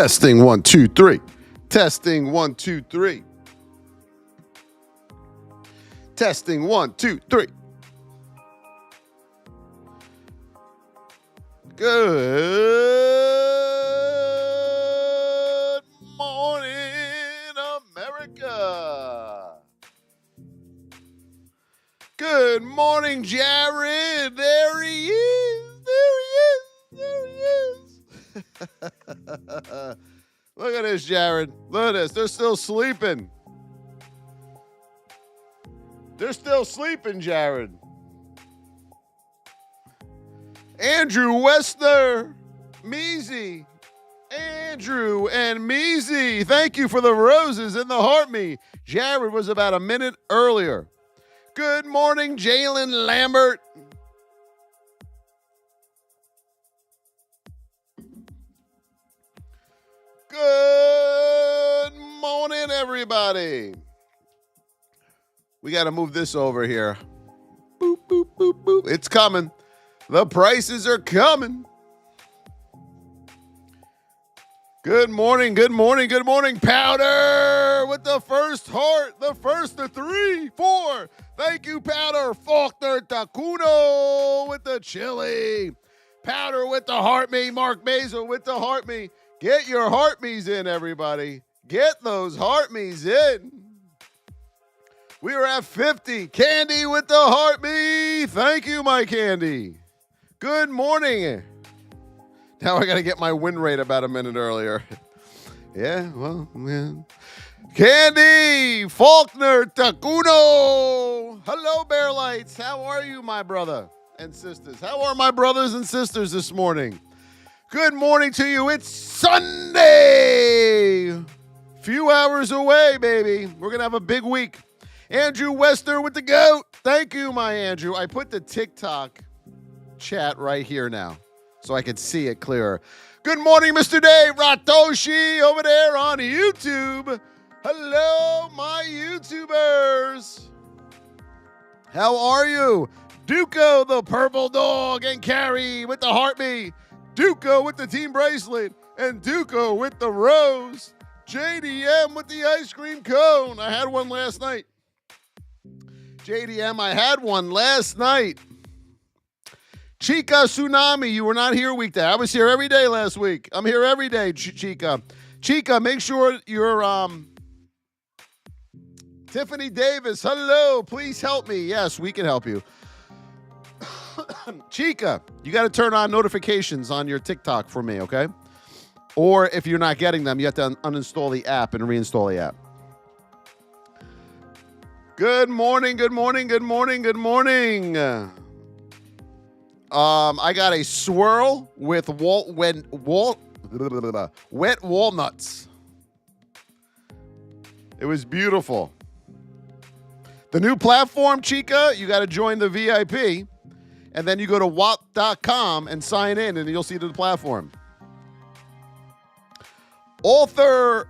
Testing 1, 2, 3. Testing 1, 2, 3. Testing 1, 2, 3. Good morning, America. Good morning, Jared. There he is. There he is. Look at this, Jared. Look at this. They're still sleeping. They're still sleeping, Jared. Andrew Westner, Measy. Andrew and Measy, thank you for the roses and the heart me. Jared was about a minute earlier. Good morning, Jalen Lambert. Good morning, everybody. We got to move this over here. Boop, boop, boop, boop. It's coming. The prices are coming. Good morning, good morning, good morning. Powder with the first heart, the first to 3, 4. Thank you, Powder. Faulkner Tacuno with the chili. Powder with the heart me. Mark Basil with the heart me. Get your heart me's in, everybody. Get those heart me's in. We are at 50. Candy with the heart me. Thank you, my Candy. Good morning. Now I got to get my win rate about a minute earlier. Yeah, well, yeah. Candy, Faulkner, Tacuno. Hello, Bear Lights. How are you, my brother and sisters? How are my brothers and sisters this morning? Good morning to you. It's Sunday. Few hours away, baby. We're going to have a big week. Andrew Wester with the GOAT. Thank you, my Andrew. I put the TikTok chat right here now so I could see it clearer. Good morning, Mr. Dave Ratoshi over there on YouTube. Hello, my YouTubers. How are you? Duco, the purple dog, and Carrie with the heart me. Duco with the team bracelet, and Duco with the rose. JDM with the ice cream cone. I had one last night. JDM, I had one last night. Chica Tsunami, you were not here weekday. I was here every day last week. I'm here every day, Chica. Chica, make sure you're, Tiffany Davis, hello, please help me. Yes, we can help you. Chica, you got to turn on notifications on your TikTok for me, okay? Or if you're not getting them, you have to uninstall the app and reinstall the app. Good morning, good morning, good morning, good morning. I got a swirl with wet walnuts. It was beautiful. The new platform, Chica, you got to join the VIP, and then you go to wap.com and sign in, and you'll see the platform. Author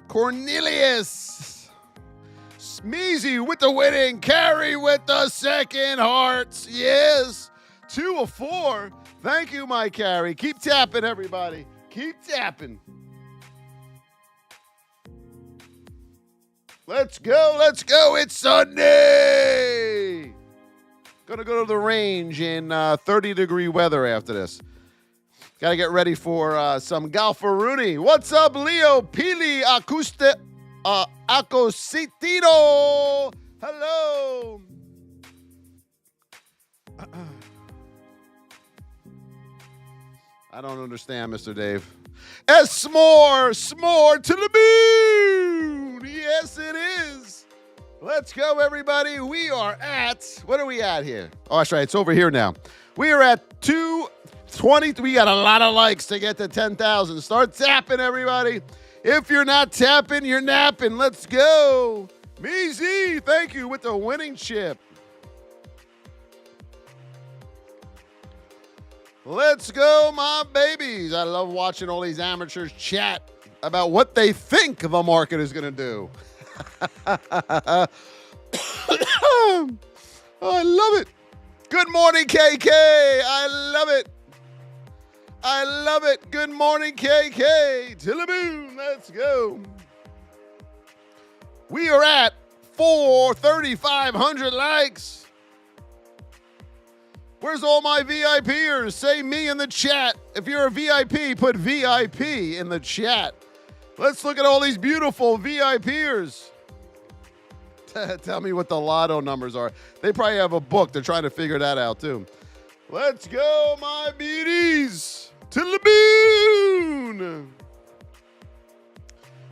Cornelius. Smeezy with the winning. Carrie with the second hearts. Yes. 2 of 4. Thank you, my Carrie. Keep tapping, everybody. Keep tapping. Let's go. Let's go. It's Sunday. Gonna go to the range in 30-degree weather after this. Got to get ready for some Galfaruni. What's up, Leo Pili Acositito? Hello. I don't understand, Mr. Dave. S'more to the moon. Yes, it is. Let's go, everybody. We are at, what are we at here? Oh, that's right. It's over here now. We are at 220. We got a lot of likes to get to 10,000. Start tapping, everybody. If you're not tapping, you're napping. Let's go. Measy, thank you with the winning chip. Let's go, my babies. I love watching all these amateurs chat about what they think the market is going to do. Oh, I love it. Good morning, KK. I love it. I love it. Good morning, KK. To the moon. Let's go. We are at 3,500 likes. Where's all my VIPers? Say me in the chat. If you're a VIP, put VIP in the chat. Let's look at all these beautiful VIPers. Tell me what the lotto numbers are. They probably have a book. They're trying to figure that out, too. Let's go, my beauties. To the moon.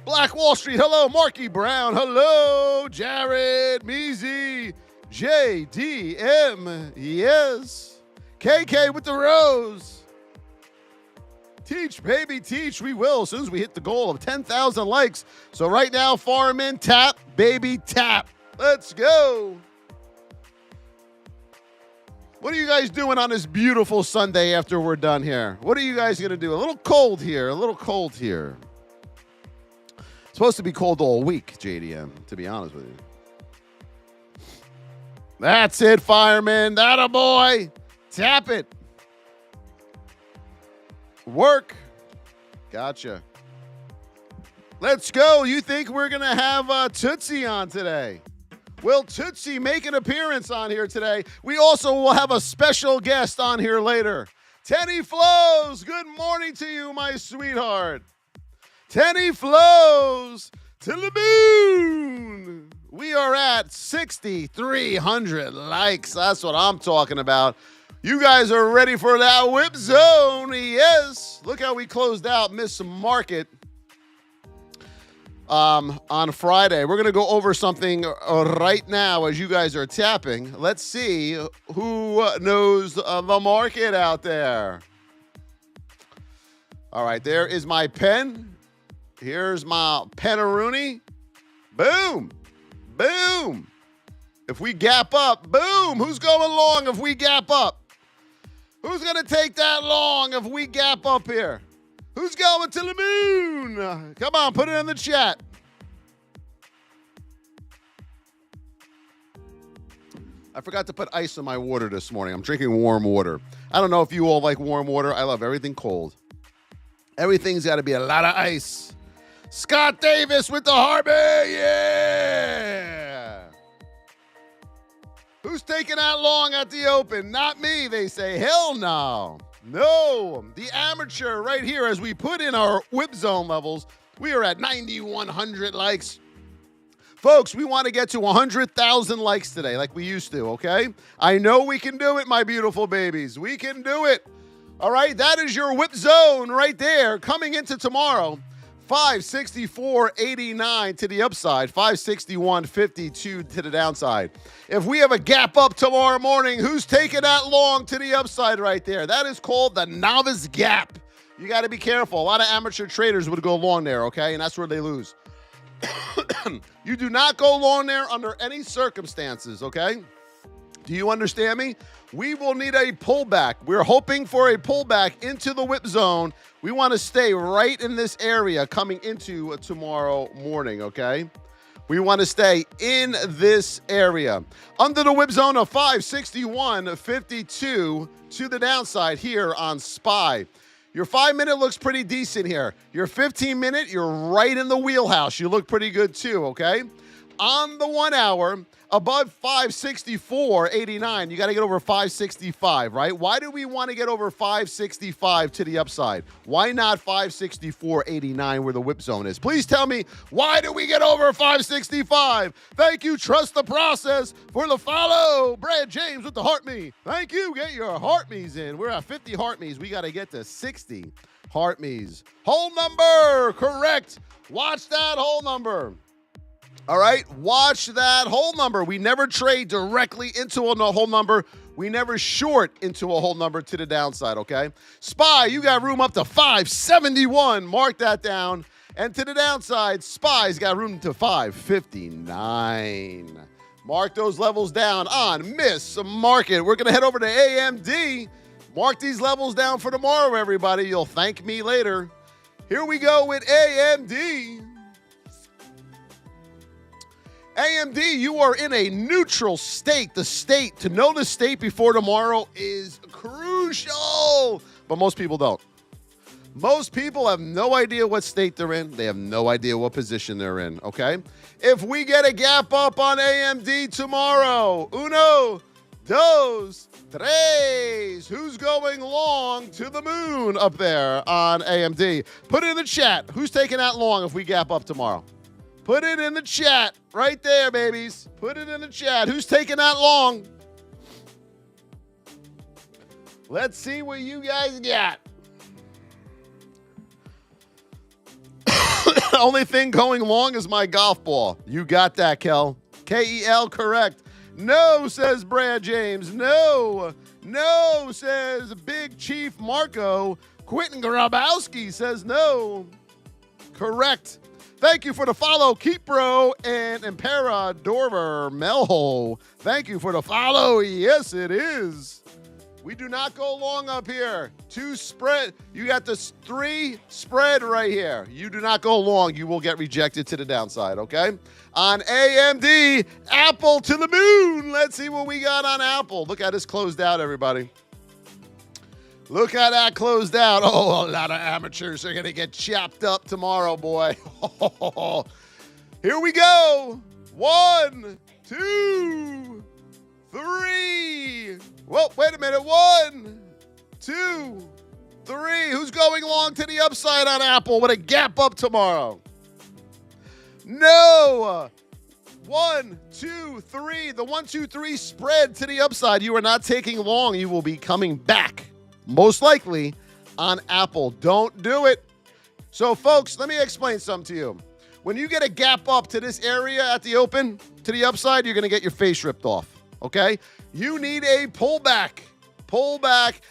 Black Wall Street. Hello, Marky Brown. Hello, Jared, Meezy, JDM. Yes. KK with the rose. Teach, baby, teach. We will as soon as we hit the goal of 10,000 likes. So right now, Farman, tap, baby, tap. Let's go. What are you guys doing on this beautiful Sunday after we're done here? What are you guys going to do? A little cold here. A little cold here. It's supposed to be cold all week, JDM, to be honest with you. That's it, fireman. That a boy. Tap it. Work. Gotcha. Let's go. You think we're going to have Tootsie on today? Will Tootsie make an appearance on here today? We also will have a special guest on here later. Tenny Flows, good morning to you, my sweetheart. Tenny Flows, to the moon. We are at 6,300 likes. That's what I'm talking about. You guys are ready for that whip zone. Yes. Look how we closed out Miss Market on Friday. We're going to go over something right now as you guys are tapping. Let's see who knows the market out there. All right, there is my pen. Here's my penaroonie. Boom. Boom. If we gap up, boom. Who's going long if we gap up? Who's going to take that long if we gap up here? Who's going to the moon? Come on, put it in the chat. I forgot to put ice in my water this morning. I'm drinking warm water. I don't know if you all like warm water. I love everything cold. Everything's got to be a lot of ice. Scott Davis with the Harvey. Yeah. Who's taking that long at the open? Not me, they say. Hell no. No. The amateur right here, as we put in our whip zone levels, we are at 9,100 likes. Folks, we want to get to 100,000 likes today like we used to, okay? I know we can do it, my beautiful babies. We can do it. All right, that is your whip zone right there coming into tomorrow. 564.89 to the upside, 561.52 to the downside. If we have a gap up tomorrow morning, who's taking that long to the upside right there? That is called the novice gap. You got to be careful. A lot of amateur traders would go long there, okay? And that's where they lose. You do not go long there under any circumstances, okay? Do you understand me? We will need a pullback. We're hoping for a pullback into the whip zone. We want to stay right in this area coming into tomorrow morning, okay? We want to stay in this area. Under the whip zone of 561.52 to the downside here on SPY. Your 5-minute looks pretty decent here. Your 15-minute, you're right in the wheelhouse. You look pretty good too, okay? On the 1 hour, above 564.89, you got to get over 565, right? Why do we want to get over 565 to the upside? Why not 564.89 where the whip zone is? Please tell me, why do we get over 565? Thank you, Trust the Process, for the follow. Brad James with the heart me. Thank you. Get your heart me's in. We're at 50 heart me's. We got to get to 60 heart me's. Whole number, correct. Watch that whole number. All right, watch that whole number. We never trade directly into a whole number. We never short into a whole number to the downside, okay? SPY, you got room up to 571. Mark that down. And to the downside, SPY's got room to 559. Mark those levels down on Miss Market. We're going to head over to AMD. Mark these levels down for tomorrow, everybody. You'll thank me later. Here we go with AMD. AMD, you are in a neutral state. The state, to know the state before tomorrow is crucial. But most people don't. Most people have no idea what state they're in. They have no idea what position they're in, okay? If we get a gap up on AMD tomorrow, uno, dos, tres, who's going long to the moon up there on AMD? Put it in the chat. Who's taking that long if we gap up tomorrow? Put it in the chat right there, babies. Put it in the chat. Who's taking that long? Let's see what you guys got. Only thing going long is my golf ball. You got that, Kel. Kel, correct. No, says Brad James. No, says Big Chief Marco. Quentin Grabowski says no. Correct. Thank you for the follow, Keepro and Impera Dorver Melho. Thank you for the follow. Yes, it is. We do not go long up here. 2 spread. You got this 3 spread right here. You do not go long. You will get rejected to the downside, okay? On AMD, Apple to the moon. Let's see what we got on Apple. Look at this closed out, everybody. Look how that closed out. Oh, a lot of amateurs are going to get chopped up tomorrow, boy. Here we go. 1, 2, 3. Whoa, wait a minute. 1, 2, 3. Who's going long to the upside on Apple with a gap up tomorrow? No. 1, 2, 3. The 1, 2, 3 spread to the upside. You are not taking long. You will be coming back, most likely, on Apple. Don't do it. So, folks, let me explain something to you. When you get a gap up to this area at the open, to the upside, you're going to get your face ripped off, okay? You need a pullback,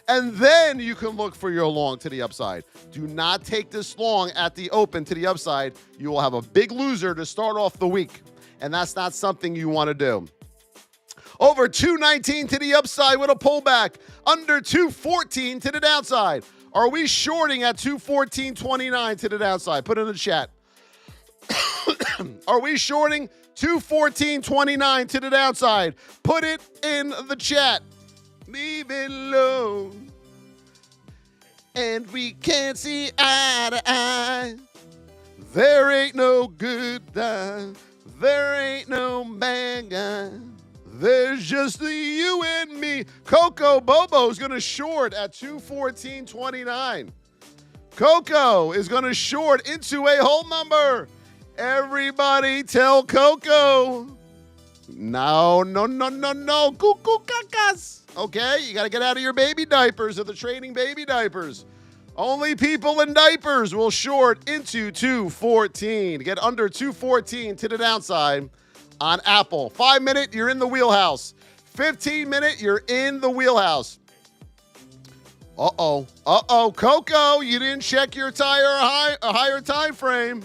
and then you can look for your long to the upside. Do not take this long at the open to the upside. You will have a big loser to start off the week, and that's not something you want to do. Over 219 to the upside with a pullback, under 214 to the downside. Are we shorting at 214.29 to the downside? Put it in the chat. Are we shorting 214.29 to the downside? Put it in the chat. Leave it alone. And we can't see eye to eye. There ain't no good guy. There ain't no bad guy. There's just you and me. Coco Bobo's going to short at 214.29. Coco is going to short into a whole number. Everybody tell Coco. No. Cuckoo cacas. Okay, you got to get out of your baby diapers or the trading baby diapers. Only people in diapers will short into 214. Get under 214 to the downside on Apple. 5-minute, you're in the wheelhouse. 15-minute, you're in the wheelhouse. Uh-oh, Coco, you didn't check your higher time frame.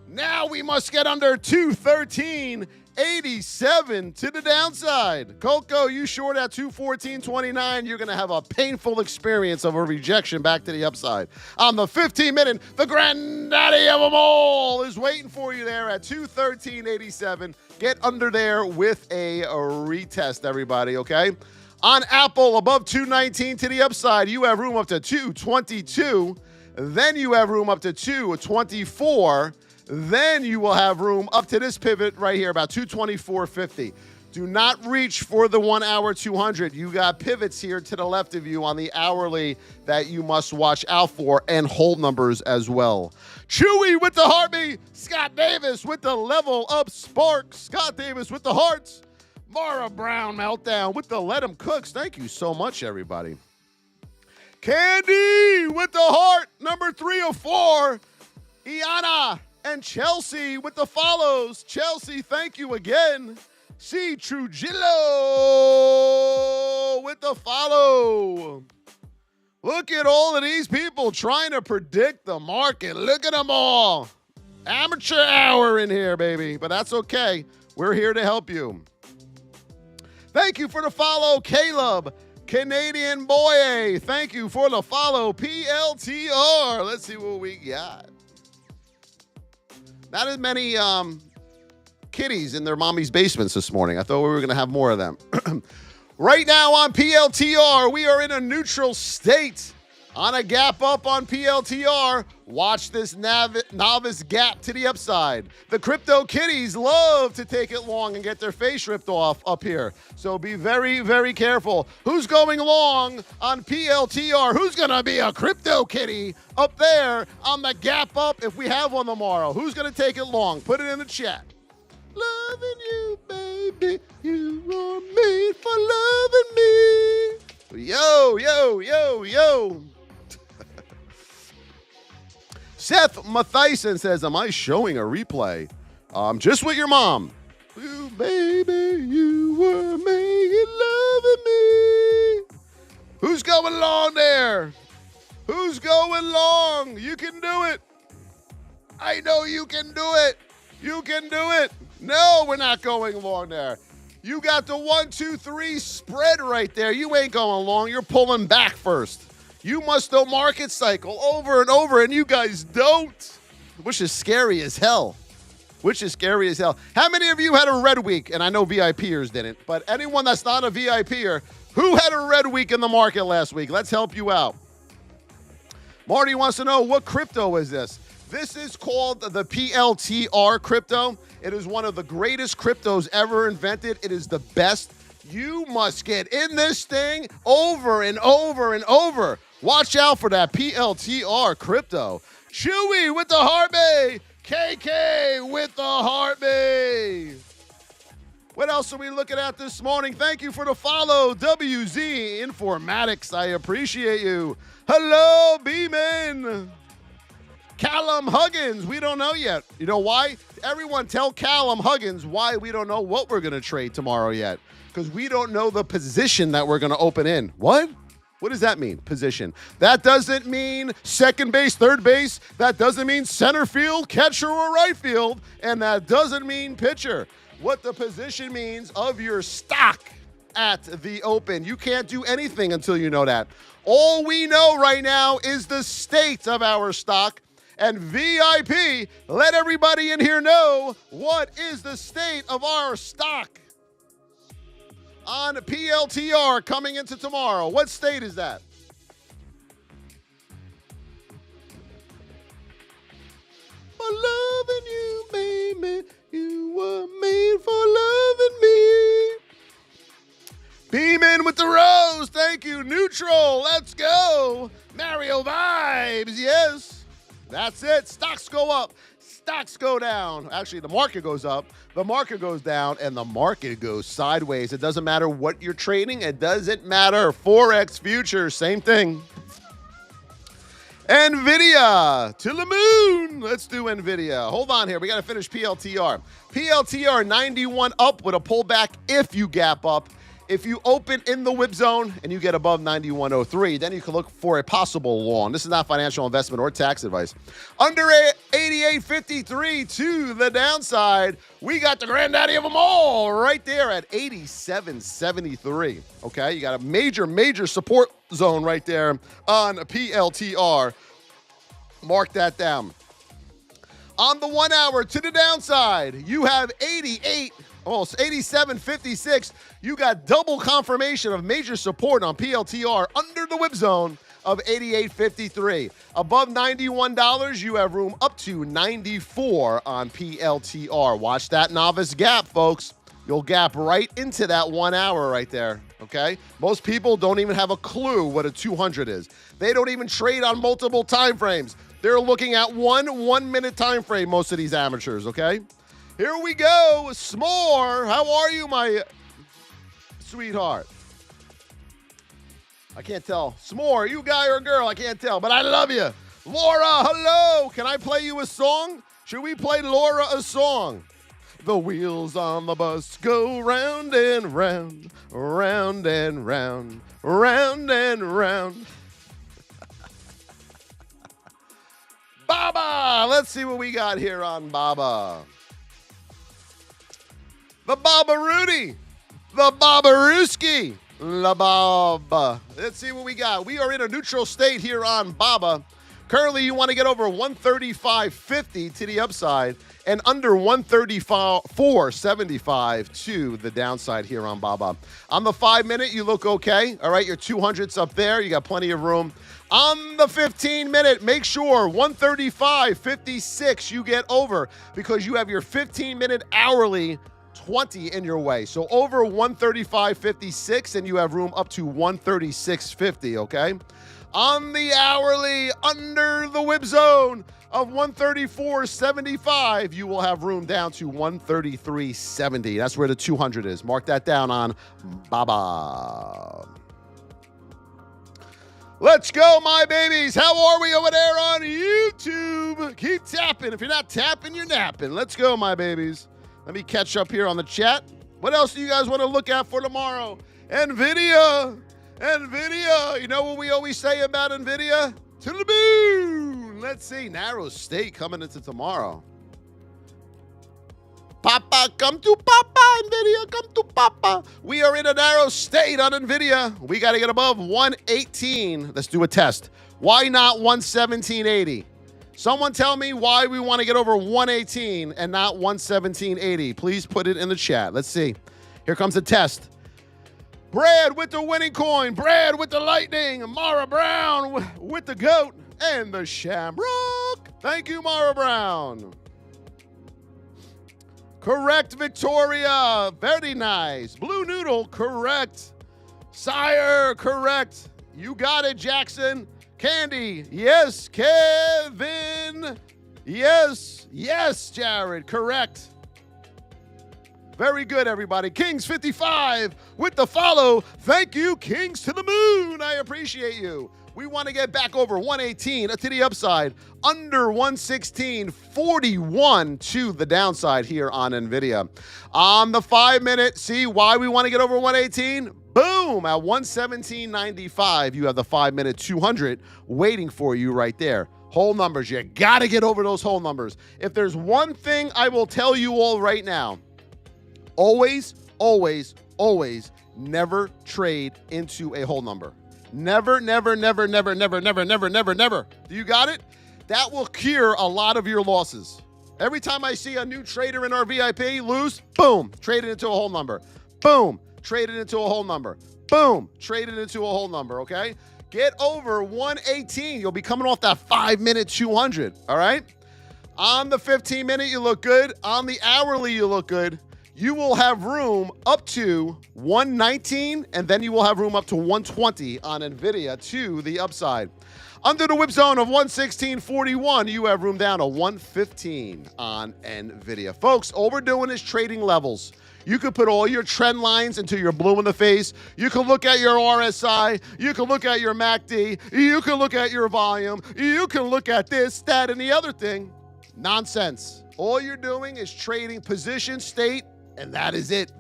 Now we must get under 213.87 to the downside. Coco, you short at 214.29. You're going to have a painful experience of a rejection back to the upside. On the 15-minute, the granddaddy of them all is waiting for you there at 213.87. Get under there with a retest, everybody, okay? On Apple, above 219 to the upside, you have room up to 222. Then you have room up to 224. Then you will have room up to this pivot right here, about 224.50. Do not reach for the 1 hour 200. You got pivots here to the left of you on the hourly that you must watch out for, and hold numbers as well. Chewy with the heartbeat. Scott Davis with the level up spark. Scott Davis with the hearts. Mara Brown meltdown with the let 'em cooks. Thank you so much, everybody. Candy with the heart, number 304. Iana and Chelsea with the follows. Chelsea, thank you again. C. Trujillo with the follow. Look at all of these people trying to predict the market. Look at them all. Amateur hour in here, baby. But that's okay. We're here to help you. Thank you for the follow, Caleb. Canadian boy. Thank you for the follow, PLTR. Let's see what we got. Not as many kitties in their mommy's basements this morning. I thought we were going to have more of them. Right now on PLTR, we are in a neutral state. On a gap up on PLTR, watch this novice gap to the upside. The crypto kitties love to take it long and get their face ripped off up here. So be very, very careful. Who's going long on PLTR? Who's going to be a crypto kitty up there on the gap up if we have one tomorrow? Who's going to take it long? Put it in the chat. Loving you, baby. You were made for loving me. Yo, yo, yo, yo. Seth Mathison says, am I showing a replay? Just with your mom. You, baby, you were making love of me. Who's going long there? Who's going long? You can do it. I know you can do it. You can do it. No, we're not going long there. You got the 1, 2, 3 spread right there. You ain't going long. You're pulling back first. You must know market cycle over and over, and you guys don't, which is scary as hell. How many of you had a red week? And I know VIPers didn't, but anyone that's not a VIPer, who had a red week in the market last week? Let's help you out. Marty wants to know, what crypto is this? This is called the PLTR crypto. It is one of the greatest cryptos ever invented. It is the best. You must get in this thing over and over and over. Watch out for that PLTR crypto. Chewy with the Heartbay. KK with the Heartbay. What else are we looking at this morning? Thank you for the follow, WZ Informatics. I appreciate you. Hello, B-Man. Callum Huggins, we don't know yet. You know why? Everyone tell Callum Huggins why we don't know what we're going to trade tomorrow yet. Because we don't know the position that we're going to open in. What? What does that mean, position? That doesn't mean second base, third base. That doesn't mean center field, catcher, or right field. And that doesn't mean pitcher. What the position means of your stock at the open. You can't do anything until you know that. All we know right now is the state of our stock. And VIP, let everybody in here know what is the state of our stock on PLTR coming into tomorrow. What state is that? For loving you, baby, you were made for loving me. Beamin with the rose, thank you. Neutral, let's go. Mario vibes, yes. That's it. Stocks go up. Stocks go down. Actually, the market goes up, the market goes down, and the market goes sideways. It doesn't matter what you're trading. It doesn't matter. Forex futures, same thing. Nvidia to the moon. Let's do Nvidia. Hold on here. We got to finish PLTR. PLTR 91 up with a pullback if you gap up. If you open in the whip zone and you get above 91.03, then you can look for a possible long. This is not financial investment or tax advice. Under 88.53 to the downside, we got the granddaddy of them all right there at 87.73. Okay, you got a major support zone right there on PLTR. Mark that down. On the 1 hour to the downside, you have 87.56. You got double confirmation of major support on PLTR under the whip zone of 88.53. Above $91, you have room up to 94 on PLTR. Watch that novice gap, folks. You'll gap right into that 1 hour right there, okay? Most people don't even have a clue what a 200 is. They don't even trade on multiple time frames. They're looking at one minute time frame, most of these amateurs, okay? Here we go. S'more, how are you, my sweetheart? I can't tell. S'more, you guy or girl? I can't tell, but I love you. Laura, hello. Can I play you a song? Should we play Laura a song? The wheels on the bus go round and round, round and round, round and round. Baba, let's see what we got here on Baba. The Baba Rudy, the Baba Ruski, La Baba. Let's see what we got. We are in a neutral state here on Baba. Currently, you want to get over 135.50 to the upside and under 134.75 to the downside here on Baba. On the 5-minute, you look okay. All right, your 200's up there. You got plenty of room. On the 15-minute, make sure 135.56 you get over because you have your 15-minute hourly 20 in your way. So over 135.56 and you have room up to 136.50, okay? On the hourly, under the whip zone of 134.75, you will have room down to 133.70. That's where the 200 is. Mark that down on Baba. Let's go, my babies. How are we over there on YouTube? Keep tapping. If you're not tapping, you're napping. Let's go, my babies. Let me catch up here on the chat. What else do you guys want to look at for tomorrow? Nvidia. You know what we always say about Nvidia? To the moon. Let's see. Narrow state coming into tomorrow. Papa, come to Papa, Nvidia, come to Papa. We are in a narrow state on Nvidia. We got to get above 118. Let's do a test. Why not 117.80? Someone tell me why we want to get over 118 and not 117.80. Please put it in the chat. Let's see. Here comes the test. Brad with the winning coin. Brad with the lightning. Mara Brown with the goat and the shamrock. Thank you, Mara Brown. Correct, Victoria. Very nice. Blue Noodle, correct. Sire, correct. You got it, Jackson. Candy, yes. Kevin, yes. Yes, Jared, correct. Very good, everybody. Kings 55 with the follow. Thank you, Kings to the moon. I appreciate you. We want to get back over 118 to the upside, under 116.41 to the downside here on Nvidia. On the 5-minute, see why we want to get over 118? Boom, at 117.95, you have the 5-minute 200 waiting for you right there. Whole numbers, you got to get over those whole numbers. If there's one thing I will tell you all right now, always, always, always never trade into a whole number. Never, never, never, never, never, never, never, never, never. Do you got it? That will cure a lot of your losses. Every time I see a new trader in our VIP lose, boom, trade it into a whole number. Boom, trade it into a whole number. Boom, trade it into a whole number, okay? Get over 118. You'll be coming off that 5-minute 200, all right? On the 15-minute, you look good. On the hourly, you look good. You will have room up to 119, and then you will have room up to 120 on Nvidia to the upside. Under the whip zone of 116.41, you have room down to 115 on Nvidia. Folks, all we're doing is trading levels. You could put all your trend lines into your blue in the face. You can look at your RSI. You can look at your MACD. You can look at your volume. You can look at this, that, and the other thing. Nonsense. All you're doing is trading position, state, and that is it.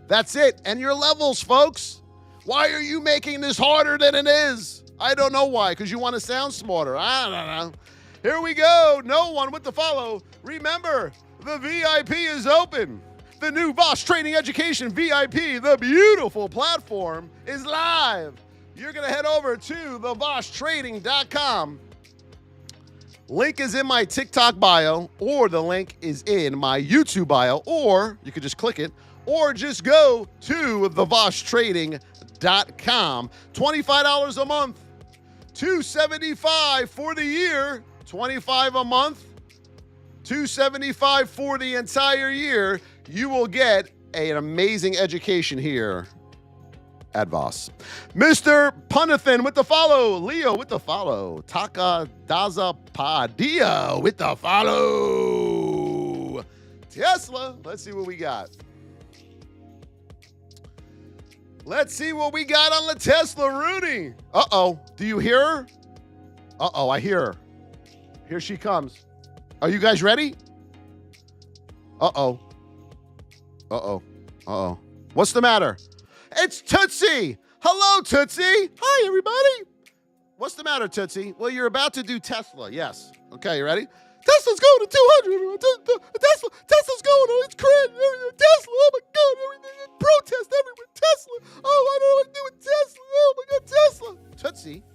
That's it. And your levels, folks. Why are you making this harder than it is? I don't know why, because you want to sound smarter. I don't know. Here we go. No one with the follow. Remember, the VIP is open. The new Voss Trading Education VIP, the beautiful platform, is live. You're going to head over to thevosstrading.com. Link is in my TikTok bio, or the link is in my YouTube bio, or you could just click it, or just go to thevosstrading.com. $25 a month, $275 for the year, $25 a month, $275 for the entire year. You will get an amazing education here at Voss. Mr. Punathan with the follow. Leo with the follow. Taka Daza Padilla with the follow. Tesla. Let's see what we got. Let's see what we got on the Tesla, Rooney. Uh-oh. Do you hear her? Uh-oh, I hear her. Here she comes. Are you guys ready? Uh-oh. Uh-oh. Uh-oh. What's the matter? It's Tootsie. Hello, Tootsie. Hi, everybody. What's the matter, Tootsie? Well, you're about to do Tesla. Yes. Okay, you ready? Tesla's going to 200. Tesla's going to, it's crazy. Tesla, oh my God. Everything. Protest everywhere. Tesla. Oh, I don't know what to do with Tesla. Oh my God, Tesla.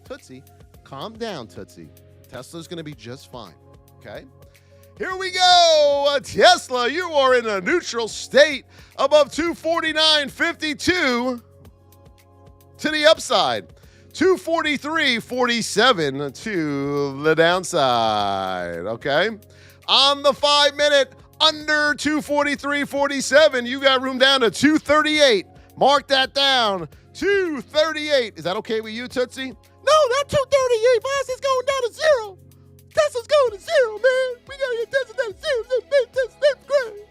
Tootsie, calm down, Tootsie. Tesla's going to be just fine. Okay? Here we go. Tesla, you are in a neutral state above 249.52 to the upside. 243.47 to the downside. Okay? On the 5-minute, under 243.47, you got room down to 238. Mark that down. 238. Is that okay with you, Tootsie? No, not 238. Voss is going down to zero. Tesla's going to zero, man. We got to get Tesla down to zero. That's great.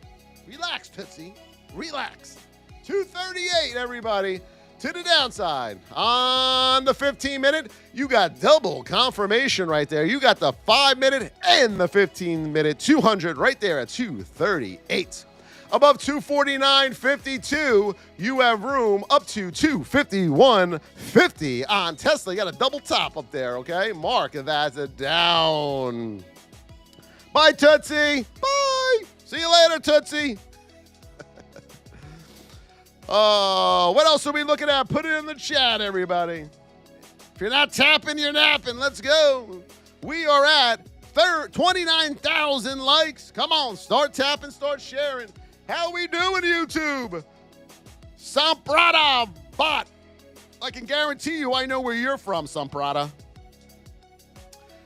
Relax, Tootsie. Relax. 238, everybody, to the downside. On the 15-minute, you got double confirmation right there. You got the 5-minute and the 15-minute 200 right there at 238. Above 249.52, you have room up to 251.50 on Tesla. You got a double top up there, okay? Mark that's a down. Bye, Tootsie. Bye. See you later, Tootsie. What else are we looking at? Put it in the chat, everybody. If you're not tapping, you're napping. Let's go. We are at 29,000 likes. Come on, start tapping, start sharing. How we doing, YouTube? Samprada bot. I can guarantee you I know where you're from, Samprada.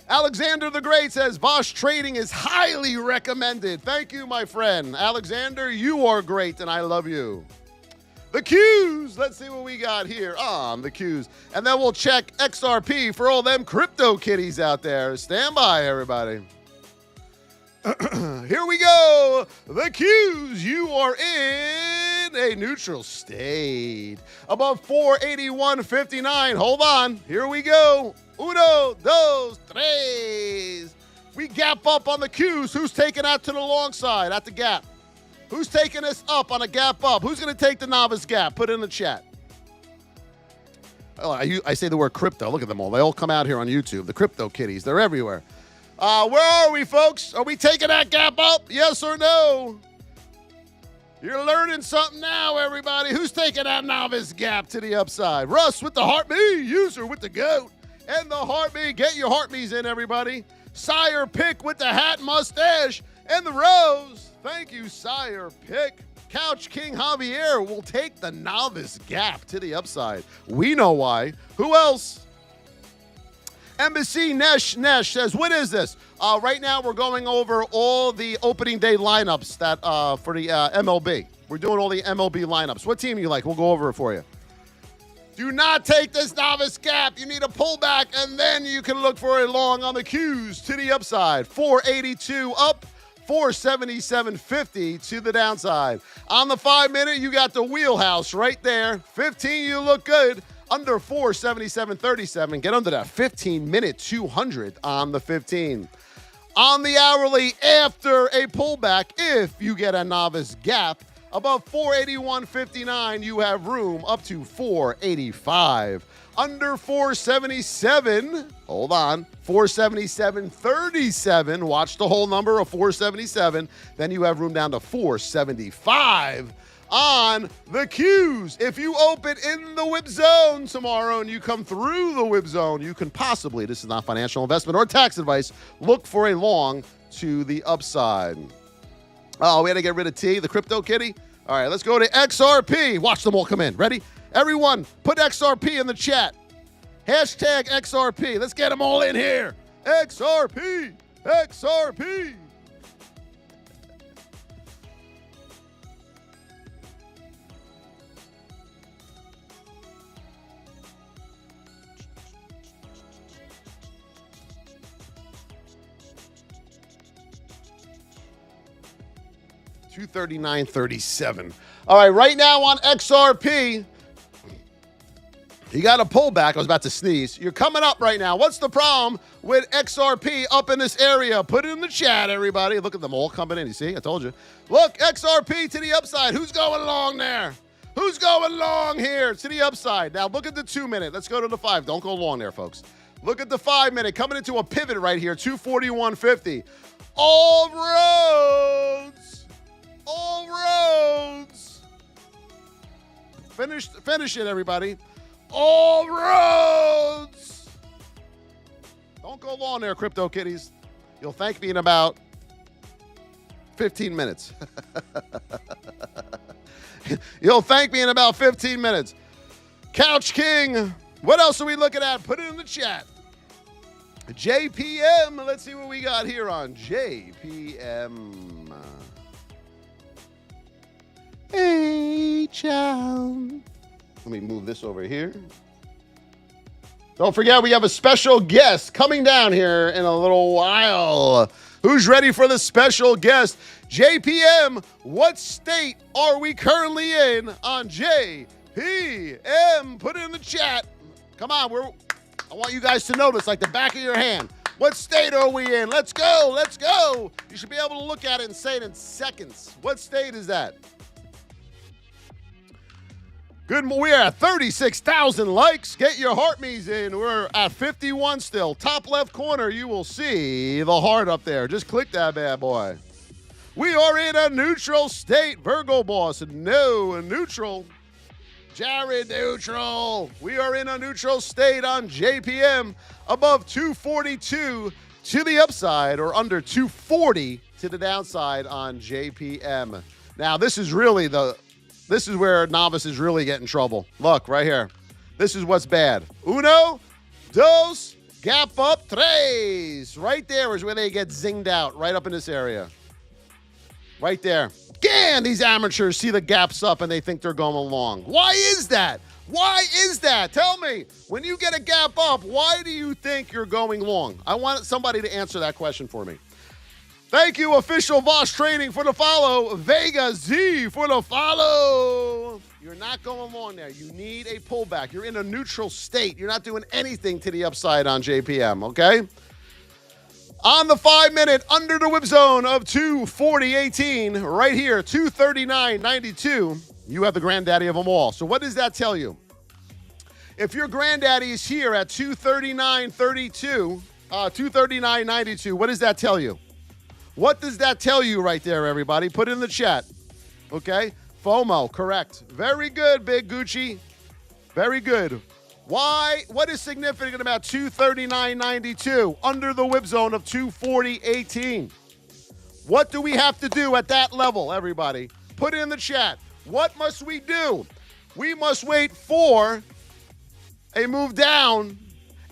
Alexander the Great says, Voss trading is highly recommended. Thank you, my friend. Alexander, you are great, and I love you. The Qs. Let's see what we got here on the Qs. And then we'll check XRP for all them crypto kitties out there. Stand by, everybody. Here we go. The Qs, you are in a neutral state. Above 481.59. Hold on. Here we go. Uno, dos, tres. We gap up on the Qs. Who's taking out to the long side at the gap? Who's taking us up on a gap up? Who's going to take the novice gap? Put it in the chat. Oh, I say the word crypto. Look at them all. They all come out here on YouTube. The crypto kitties. They're everywhere. Where are we, folks? Are we taking that gap up? Yes or no? You're learning something now, everybody. Who's taking that novice gap to the upside? Russ with the heartbeat. User with the goat. And the heartbeat. Get your heartbeats in, everybody. Sire Pick with the hat and mustache. And the rose. Thank you, Sire Pick. Couch King Javier will take the novice gap to the upside. We know why. Who else? Embassy Nesh says, what is this? Right now, we're going over all the opening day lineups that for the MLB. We're doing all the MLB lineups. What team you like? We'll go over it for you. Do not take this novice gap. You need a pullback, and then you can look for a long on the Qs to the upside. 482 up, 477.50 to the downside. On the 5-minute, you got the wheelhouse right there. 15, you look good. Under 477.37. Get under that 15-minute 200 on the 15. On the hourly, after a pullback, if you get a novice gap, above 481.59, you have room up to 485. Under 477, hold on, 477.37. Watch the whole number of 477. Then you have room down to 475. On the Qs. If you open in the whip zone tomorrow and you come through the whip zone, you can possibly, this is not financial investment or tax advice, look for a long to the upside. Oh, we had to get rid of T, the crypto kitty. All right, let's go to XRP. Watch them all come in. Ready? Everyone, put XRP in the chat. Hashtag XRP. Let's get them all in here. XRP. XRP. $239.37. All right, right now on XRP, you got a pullback. I was about to sneeze. You're coming up right now. What's the problem with XRP up in this area? Put it in the chat, everybody. Look at them all coming in. You see? I told you. Look, XRP to the upside. Who's going long there? Who's going long here to the upside? Now, look at the 2-minute. Let's go to the 5. Don't go long there, folks. Look at the 5-minute. Coming into a pivot right here, 241.50. All roads. All roads. Finish it, everybody. All roads. Don't go long there, Crypto Kitties. You'll thank me in about 15 minutes. You'll thank me in about 15 minutes. Couch King, what else are we looking at? Put it in the chat. JPM, let's see what we got here on JPM. Hey, child. Let me move this over here. Don't forget, we have a special guest coming down here in a little while. Who's ready for the special guest? JPM, what state are we currently in on JPM? Put it in the chat. Come on, I want you guys to know this like the back of your hand. What state are we in? Let's go, let's go. You should be able to look at it and say it in seconds. What state is that? Good, we are at 36,000 likes. Get your heart me's in. We're at 51 still. Top left corner, you will see the heart up there. Just click that bad boy. We are in a neutral state. Virgo Boss, no, neutral. Jared, neutral. We are in a neutral state on JPM. Above 242 to the upside or under 240 to the downside on JPM. Now, this is really this is where novices really get in trouble. Look, right here. This is what's bad. Uno, dos, gap up, tres. Right there is where they get zinged out, right up in this area. Right there. Again, these amateurs see the gaps up and they think they're going long. Why is that? Why is that? Tell me. When you get a gap up, why do you think you're going long? I want somebody to answer that question for me. Thank you, Official Voss Trading, for the follow. Vega Z for the follow. You're not going long there. You need a pullback. You're in a neutral state. You're not doing anything to the upside on JPM, okay? On the 5-minute, under the whip zone of 240.18, right here, 239.92, you have the granddaddy of them all. So what does that tell you? If your granddaddy is here at 239.32, 239.92, what does that tell you? What does that tell you right there, everybody? Put it in the chat, okay? FOMO, correct. Very good, Big Gucci. Very good. Why? What is significant about 239.92 under the whip zone of 240.18? What do we have to do at that level, everybody? Put it in the chat. What must we do? We must wait for a move down,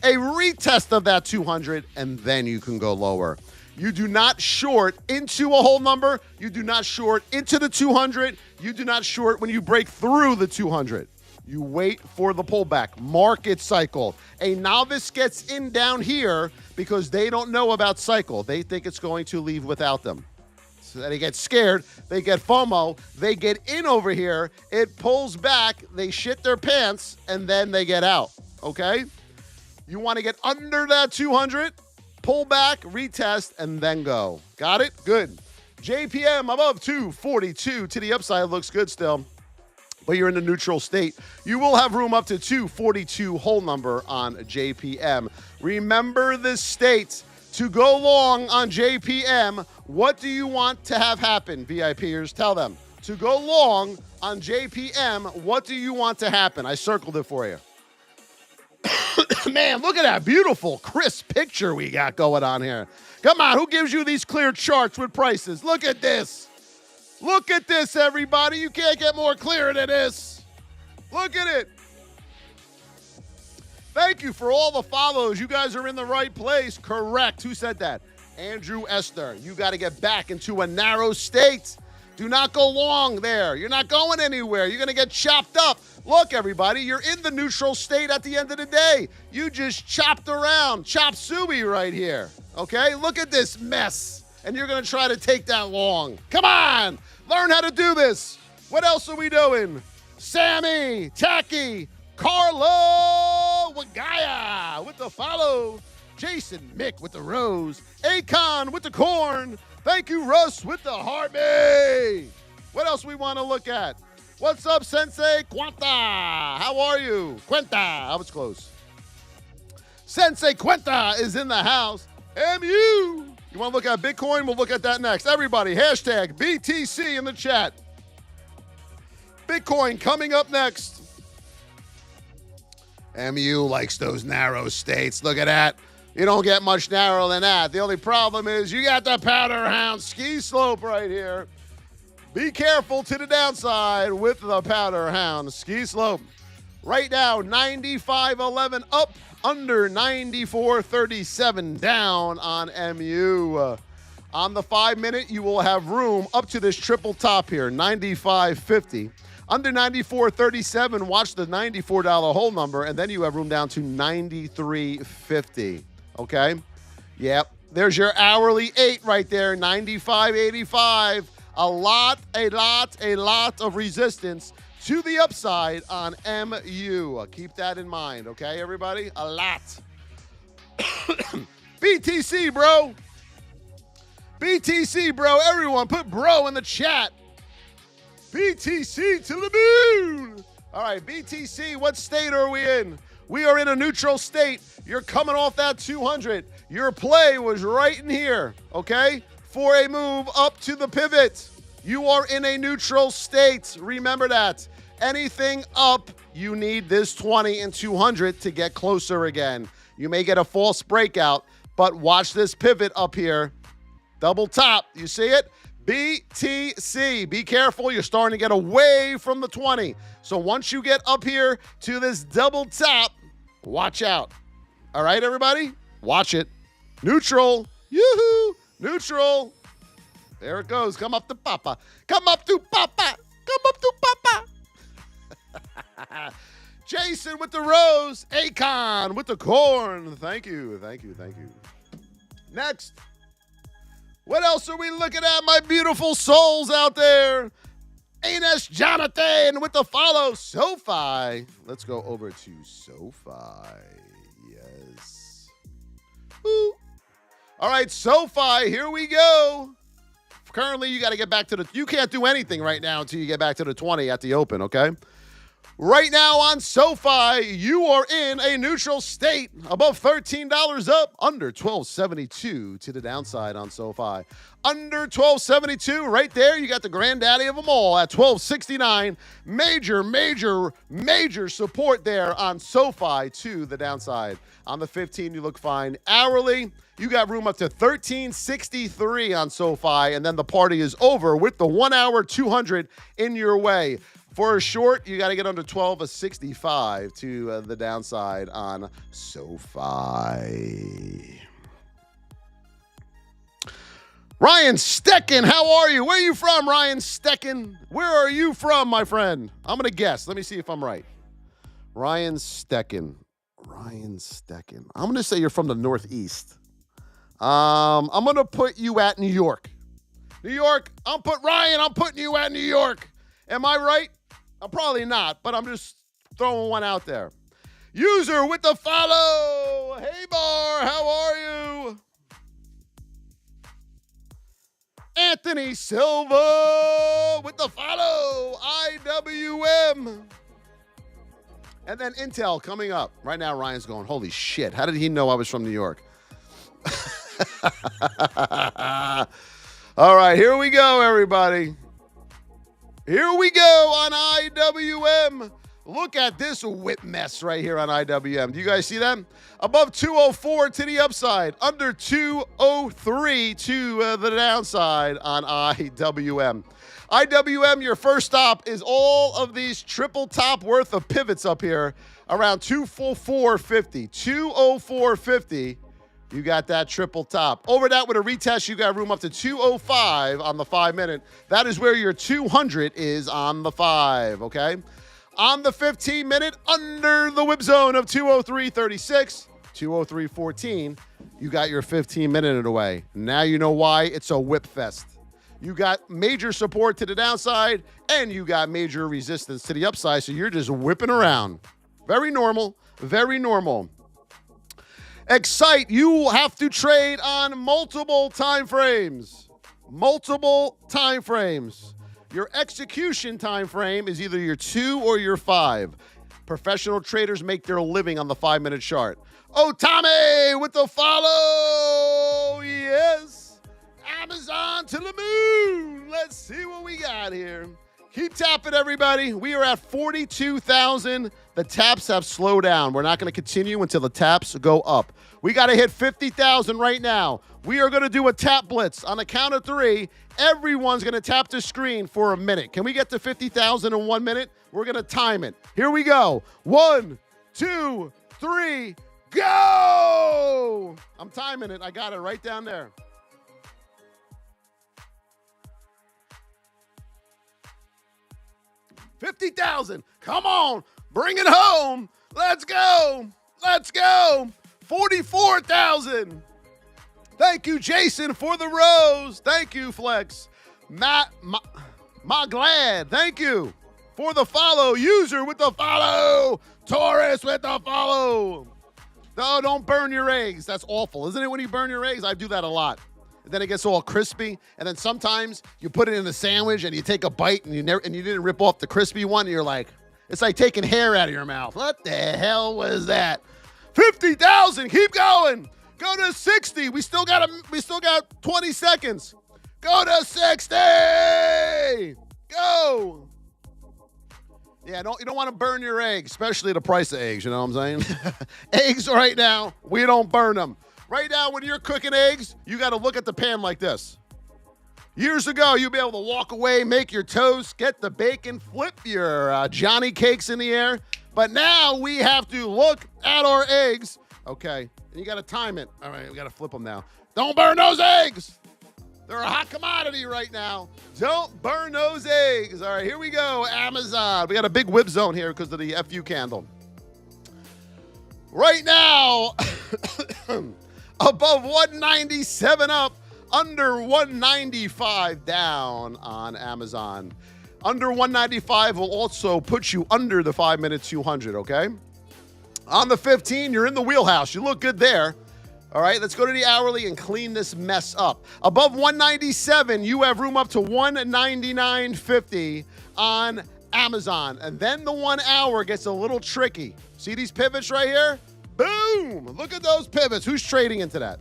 a retest of that 200, and then you can go lower. You do not short into a whole number. You do not short into the 200. You do not short when you break through the 200. You wait for the pullback. Market cycle. A novice gets in down here because they don't know about cycle. They think it's going to leave without them. So they get scared. They get FOMO. They get in over here. It pulls back. They shit their pants, and then they get out. Okay? You want to get under that 200, pull back, retest, and then go. Got it? Good. JPM above 242 to the upside looks good still. But you're in a neutral state. You will have room up to 242 whole number on JPM. Remember this state. To go long on JPM, what do you want to have happen, VIPers? Tell them. To go long on JPM, what do you want to happen? I circled it for you. Man, look at that beautiful, crisp picture we got going on here. Come on, who gives you these clear charts with prices? Look at this. Look at this, everybody. You can't get more clear than this. Look at it. Thank you for all the follows. You guys are in the right place. Correct. Who said that? Andrew Esther. You got to get back into a narrow state. Do not go long there. You're not going anywhere. You're going to get chopped up. Look, everybody, you're in the neutral state at the end of the day. You just chopped around. Chop suey right here. Okay? Look at this mess. And you're going to try to take that long. Come on. Learn how to do this. What else are we doing? Sammy, Tacky, Carlo, Wagaya with the follow. Jason Mick with the rose. Akon with the corn. Thank you, Russ, with the heartbeat. What else we want to look at? What's up, Sensei Quanta? How are you? Quenta. I was close. Sensei Quenta is in the house. MU. You want to look at Bitcoin? We'll look at that next. Everybody, hashtag BTC in the chat. Bitcoin coming up next. MU likes those narrow states. Look at that. You don't get much narrower than that. The only problem is you got the Powder Hound ski slope right here. Be careful to the downside with the Powder Hound ski slope. Right now, 95.11 up, under 94.37 down on MU. On the 5-minute, you will have room up to this triple top here, 95.50. Under 94.37, watch the $94 whole number, and then you have room down to 93.50. Okay? Yep. There's your hourly 8 right there, 95.85. A lot of resistance to the upside on MU. Keep that in mind, okay, everybody? A lot. BTC, bro. BTC, bro. Everyone, put bro in the chat. BTC to the moon. All right, BTC, what state are we in? We are in a neutral state. You're coming off that 200. Your play was right in here, okay? For a move up to the pivot. You are in a neutral state. Remember that. Anything up, you need this 20 and 200 to get closer again. You may get a false breakout, but watch this pivot up here. Double top. You see it? BTC. Be careful. You're starting to get away from the 20. So once you get up here to this double top, watch out. All right, everybody? Watch it. Neutral. Yoo-hoo. Neutral. There it goes. Come up to Papa. Come up to Papa. Come up to Papa. Jason with the rose. Akon with the corn. Thank you. Thank you. Thank you. Next. What else are we looking at, my beautiful souls out there? Anes Jonathan with the follow. Sofi. Let's go over to Sofi. Yes. Ooh. All right, Sofi, here we go. Currently, you got to get back to you can't do anything right now until you get back to the 20 at the open, okay? Right now on SoFi, you are in a neutral state, above $13 up, under $12.72 to the downside on SoFi. Under $12.72, right there, you got the granddaddy of them all at $12.69. Major support there on SoFi to the downside. On the 15, you look fine. Hourly, you got room up to $13.63 on SoFi, and then the party is over with the 1 hour 200 in your way. For a short, you got to get under 12.65 to the downside on SoFi. Ryan Stecken, how are you? Where are you from, Ryan Stecken? Where are you from, my friend? I'm going to guess. Let me see if I'm right. Ryan Stecken. I'm going to say you're from the Northeast. I'm going to put you at New York. New York, I'm putting you at New York. Am I right? I'm probably not, but I'm just throwing one out there. User with the follow. Hey, Bar, how are you? Anthony Silva with the follow. IWM. And then Intel coming up. Right now, Ryan's going, holy shit. How did he know I was from New York? All right, here we go, everybody. Here we go on IWM. Look at this whip mess right here on IWM. Do you guys see that? Above 204 to the upside. Under 203 to the downside on IWM. IWM, your first stop is all of these triple top worth of pivots up here around 204.50. 204.50. You got that triple top. Over that with a retest, you got room up to 205 on the 5-minute. That is where your 200 is on the 5, okay? On the 15-minute, under the whip zone of 203.36, 203.14, you got your 15-minute away. Now you know why it's a whip fest. You got major support to the downside, and you got major resistance to the upside, so you're just whipping around. Very normal, very normal. Excite, you have to trade on multiple time frames. Multiple time frames. Your execution time frame is either your 2 or your 5. Professional traders make their living on the 5-minute chart. Oh, Tommy with the follow. Yes. Amazon to the moon. Let's see what we got here. Keep tapping, everybody. We are at 42,000. The taps have slowed down. We're not going to continue until the taps go up. We got to hit 50,000 right now. We are going to do a tap blitz. On the count of 3, everyone's going to tap the screen for a minute. Can we get to 50,000 in 1 minute? We're going to time it. Here we go. 1, 2, 3, go! I'm timing it. I got it right down there. $50,000. Come on. Bring it home. Let's go. Let's go. 44,000. Thank you, Jason, for the rose. Thank you, Flex. My glad. Thank you for the follow. User with the follow. Taurus with the follow. No, don't burn your eggs. That's awful. Isn't it when you burn your eggs? I do that a lot. And then it gets all crispy. And then sometimes you put it in a sandwich and you take a bite and you didn't rip off the crispy one. And you're like, it's like taking hair out of your mouth. What the hell was that? 50,000. Keep going. Go to 60. We still got 20 seconds. Go to 60. Go. Yeah, you don't want to burn your eggs, especially the price of eggs, you know what I'm saying? Eggs right now, we don't burn them. Right now, when you're cooking eggs, you got to look at the pan like this. Years ago, you'd be able to walk away, make your toast, get the bacon, flip your Johnny cakes in the air. But now we have to look at our eggs. Okay, and you got to time it. All right, we got to flip them now. Don't burn those eggs. They're a hot commodity right now. Don't burn those eggs. All right, here we go. Amazon. We got a big whip zone here because of the FU candle. Right now, above 197 up, under 195 down on Amazon. Under 195 will also put you under the 5-minute 200, okay? On the 15, you're in the wheelhouse. You look good there. All right, let's go to the hourly and clean this mess up. Above 197, you have room up to 199.50 on Amazon. And then the 1 hour gets a little tricky. See these pivots right here? Boom! Look at those pivots. Who's trading into that?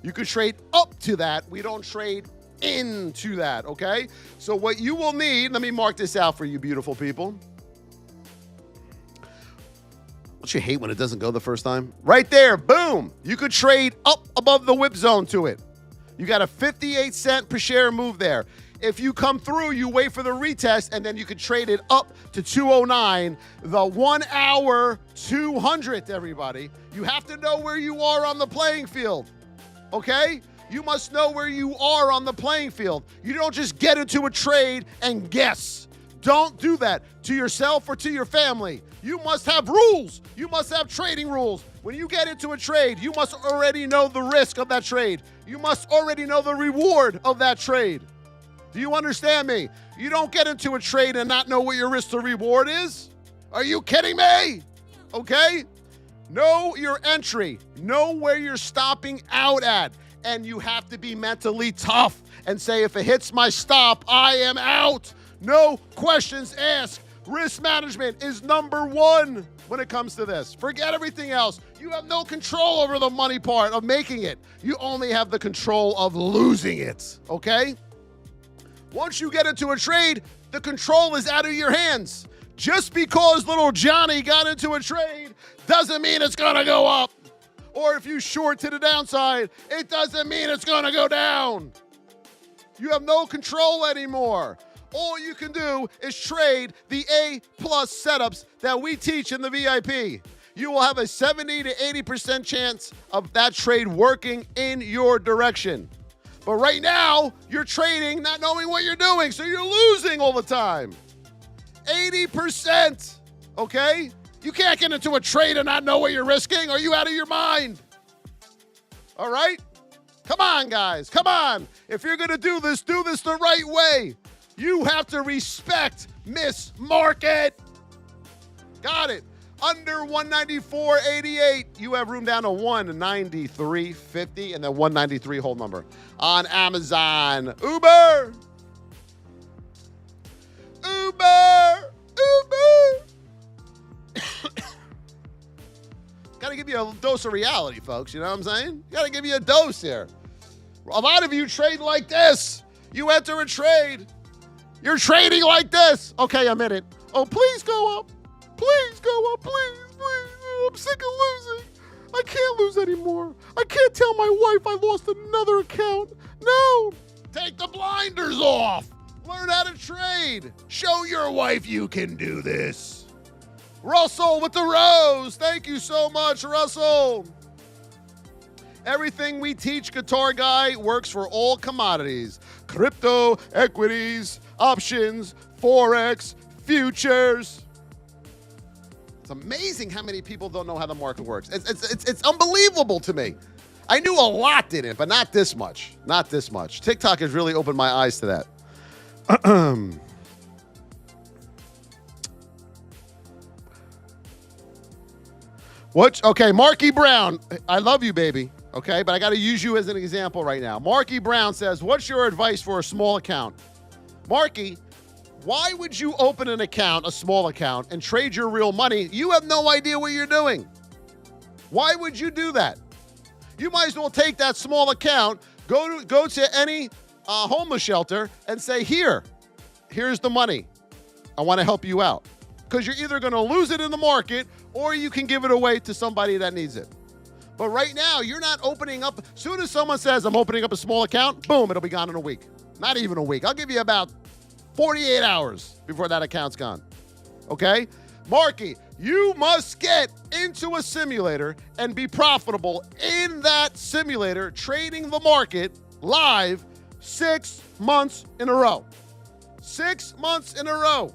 You could trade up to that. We don't trade into that, okay? So what you will need, let me mark this out for you beautiful people. Don't you hate when it doesn't go the first time? Right there, boom. You could trade up above the whip zone to it. You got a 58 cent per share move there. If you come through, you wait for the retest, and then you could trade it up to 209, the 1 hour 200th, everybody. You have to know where you are on the playing field, okay? You must know where you are on the playing field. You don't just get into a trade and guess. Don't do that to yourself or to your family. You must have rules. You must have trading rules. When you get into a trade, you must already know the risk of that trade. You must already know the reward of that trade. Do you understand me? You don't get into a trade and not know what your risk to reward is. Are you kidding me? Okay? Know your entry. Know where you're stopping out at. And you have to be mentally tough and say, if it hits my stop, I am out. No questions asked. Risk management is number one when it comes to this. Forget everything else. You have no control over the money part of making it. You only have the control of losing it, okay? Once you get into a trade, the control is out of your hands. Just because little Johnny got into a trade doesn't mean it's gonna go up. Or if you short to the downside, it doesn't mean it's gonna go down. You have no control anymore. All you can do is trade the A+ setups that we teach in the VIP. You will have a 70 to 80% chance of that trade working in your direction. But right now, you're trading not knowing what you're doing, so you're losing all the time. 80%, okay? You can't get into a trade and not know what you're risking. Are you out of your mind? All right? Come on, guys. Come on. If you're going to do this the right way. You have to respect Miss Market. Got it. Under 194.88, you have room down to 193.50 and then 193 hold number. On Amazon, Uber. Got to give you a dose of reality, folks. You know what I'm saying? Got to give you a dose here. A lot of you trade like this. You enter a trade. You're trading like this. Okay, I'm in it. Oh, please go up. Please go up. Please, please. I'm sick of losing. I can't lose anymore. I can't tell my wife I lost another account. No. Take the blinders off. Learn how to trade. Show your wife you can do this. Russell with the rose. Thank you so much, Russell. Everything we teach, Guitar Guy, works for all commodities. Crypto, equities, options, Forex, futures. It's amazing how many people don't know how the market works. It's unbelievable to me. I knew a lot in it, but not this much. Not this much. TikTok has really opened my eyes to that. What? Okay, Marky Brown. I love you, baby. Okay, but I got to use you as an example right now. Marky Brown says, what's your advice for a small account? Marky, why would you open an account, a small account, and trade your real money? You have no idea what you're doing. Why would you do that? You might as well take that small account, go to any homeless shelter and say, here's the money. I want to help you out. Because you're either going to lose it in the market or you can give it away to somebody that needs it. But right now, you're not opening up. As soon as someone says, I'm opening up a small account, boom, it'll be gone in a week. Not even a week. I'll give you about 48 hours before that account's gone. Okay? Marky, you must get into a simulator and be profitable in that simulator, trading the market live 6 months in a row. 6 months in a row.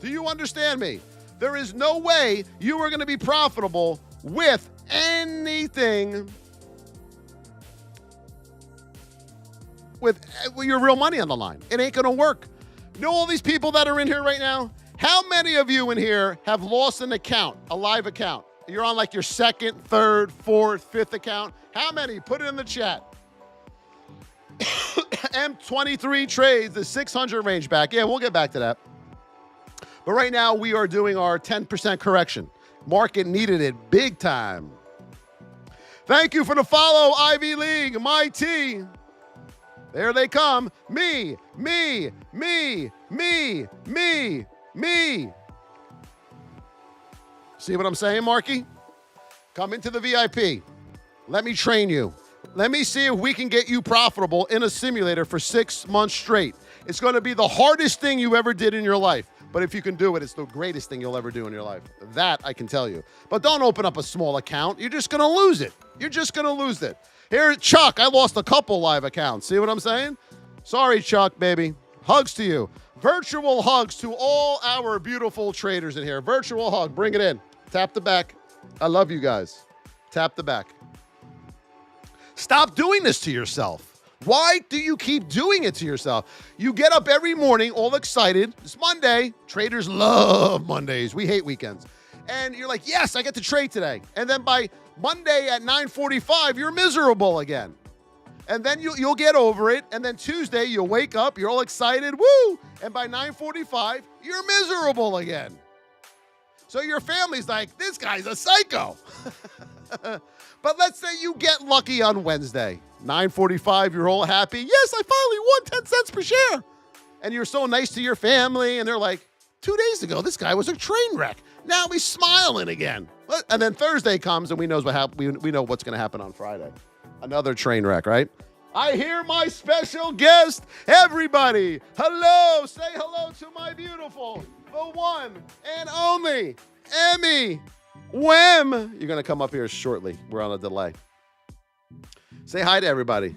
Do you understand me? There is no way you are going to be profitable with anything with your real money on the line. It ain't going to work. You know all these people that are in here right now? How many of you in here have lost an account, a live account? You're on like your second, third, fourth, fifth account. How many? Put it in the chat. M23 trades the 600 range back. Yeah, we'll get back to that. But right now we are doing our 10% correction. Market needed it big time. Thank you for the follow, Ivy League, my T. There they come. Me. See what I'm saying, Marky? Come into the VIP. Let me train you. Let me see if we can get you profitable in a simulator for 6 months straight. It's going to be the hardest thing you ever did in your life. But if you can do it, it's the greatest thing you'll ever do in your life. That I can tell you. But don't open up a small account. You're just going to lose it. You're just going to lose it. Here, Chuck, I lost a couple live accounts. See what I'm saying? Sorry, Chuck, baby. Hugs to you. Virtual hugs to all our beautiful traders in here. Virtual hug. Bring it in. Tap the back. I love you guys. Tap the back. Stop doing this to yourself. Why do you keep doing it to yourself? You get up every morning all excited. It's Monday. Traders love Mondays. We hate weekends. And you're like, yes, I get to trade today. And then by Monday at 9:45, you're miserable again. And then you'll get over it. And then Tuesday, you'll wake up. You're all excited. Woo! And by 9:45, you're miserable again. So your family's like, this guy's a psycho. But let's say you get lucky on Wednesday. 9:45, you're all happy. Yes, I finally won 10 cents per share. And you're so nice to your family. And they're like, 2 days ago, this guy was a train wreck. Now he's smiling again. And then Thursday comes and we know what's going to happen on Friday. Another train wreck, right? I hear my special guest. Everybody, hello. Say hello to my beautiful, the one and only, Emmy Wem. You're going to come up here shortly. We're on a delay. Say hi to everybody.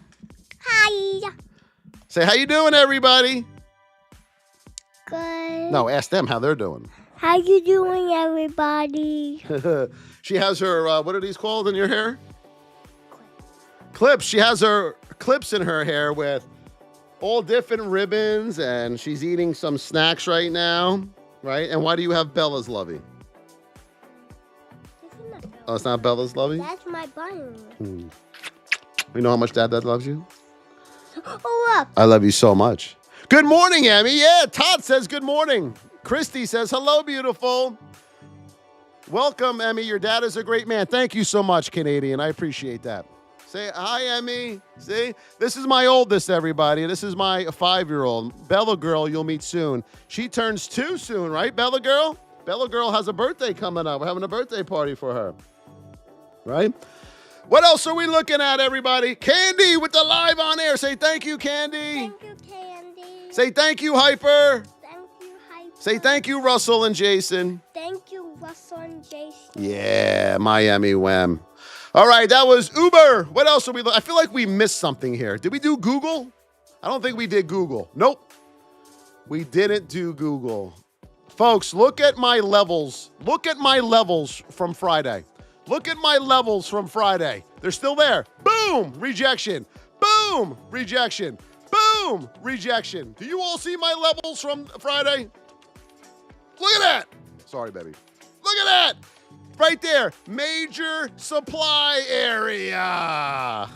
Hi. Say, how you doing, everybody? Good. No, ask them how they're doing. How you doing, everybody? She has her, what are these called in your hair? Clips. She has her clips in her hair with all different ribbons, and she's eating some snacks right now, right? And why do you have Bella's Lovey? Oh, it's not Bella's Lovey? That's my bun. You know how much Dad loves you? Oh, look. I love you so much. Good morning, Emmy. Yeah, Todd says good morning. Christy says, hello, beautiful. Welcome, Emmy. Your dad is a great man. Thank you so much, Canadian. I appreciate that. Say hi, Emmy. See? This is my oldest, everybody. This is my 5-year-old. Bella girl, you'll meet soon. She turns 2 soon, right, Bella girl? Bella girl has a birthday coming up. We're having a birthday party for her. right? What else are we looking at, everybody? Candy with the live on air. Say thank you, Candy. Thank you, Candy. Say thank you, Hyper. Thank you, Hyper. Say thank you, Russell and Jason. Thank you, Russell and Jason. Yeah, Miami Wham. All right, that was Uber. What else are we? I feel like we missed something here. Did we do Google? I don't think we did Google. Nope. We didn't do Google. Folks, look at my levels. Look at my levels from Friday. Look at my levels from Friday. They're still there. Boom, rejection. Boom, rejection. Boom, rejection. Do you all see my levels from Friday? Look at that. Sorry, baby. Look at that. Right there. Major supply area.